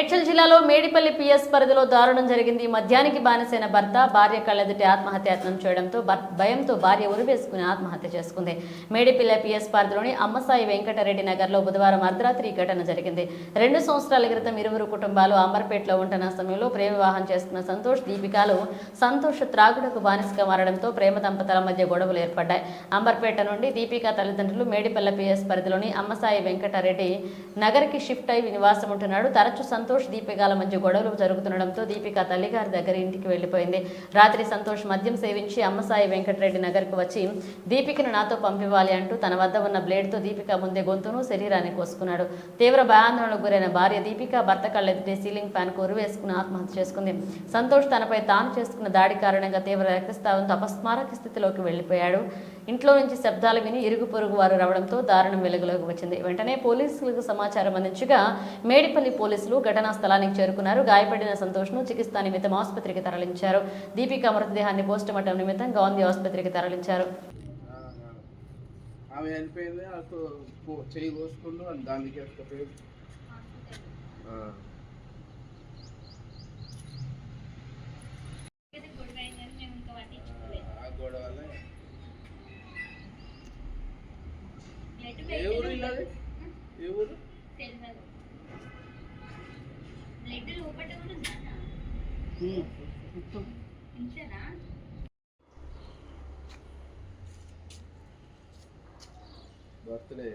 మేడ్చల్ జిల్లాలో మేడిపల్లి పిఎస్ పరిధిలో దారుణం జరిగింది. మద్యానికి బానిసైన భర్త భార్య కళ్ళెదుటి ఆత్మహత్యాయత్నం చేయడంతో భయంతో భార్య ఉరివేసుకుని ఆత్మహత్య చేసుకుంది. మేడిపల్లి పిఎస్ పరిధిలోని అమ్మసాయి వెంకటరెడ్డి నగర్లో బుధవారం అర్ధరాత్రి ఈ ఘటన జరిగింది. 2 సంవత్సరాల క్రితం ఇరువురు కుటుంబాలు అంబర్పేటలో ఉంటున్న సమయంలో ప్రేమ వివాహం చేసుకున్న సంతోష్ దీపికాలు సంతోష్ త్రాగుడుకు బానిసగా మారడంతో ప్రేమ దంపతుల మధ్య గొడవలు ఏర్పడ్డాయి. అంబర్పేట నుండి దీపికా తల్లిదండ్రులు మేడిపల్లి పిఎస్ పరిధిలోని అమ్మసాయి వెంకటరెడ్డి నగర్కి షిఫ్ట్ అయి నివాసం ఉంటున్నాడు. తరచు సంతోష్ దీపికాల మధ్య గొడవలు జరుగుతుండడంతో దీపిక తల్లిగారి దగ్గర ఇంటికి వెళ్లిపోయింది. రాత్రి సంతోష్ మద్యం సేవించి అమ్మసాయి వెంకటరెడ్డి నగర్కు వచ్చి దీపికను నాతో పంపివ్వాలి అంటూ తన వద్ద ఉన్న బ్లేడ్తో దీపిక ముందే గొంతును శరీరాన్ని కోసుకున్నాడు. తీవ్ర భయాందోళనకు గురైన భార్య దీపిక భర్త కళ్ళెదుటే సీలింగ్ ఫ్యాన్ కు వేసుకుని ఆత్మహత్య చేసుకుంది. సంతోష్ తనపై తాను చేసుకున్న దాడి కారణంగా తీవ్ర రక్తస్రావంతో అపస్మారక స్థితిలోకి వెళ్లిపోయాడు. ఇంట్లో నుంచి శబ్దాలు విని ఇరుగు పొరుగు వారు రావడంతో దారుణం వెలుగులోకి వచ్చింది. వెంటనే పోలీసులకు సమాచారం అందించగా మేడిపల్లి పోలీసులు ఘటనా స్థలానికి చేరుకున్నారు. గాయపడిన సంతోష్ను చికిత్స నిమిత్తం ఆసుపత్రికి తరలించారు. దీపిక మృతదేహాన్ని పోస్టుమార్టం నిమిత్తం గాంధీ ఆసుపత్రికి తరలించారు. బర్త్డే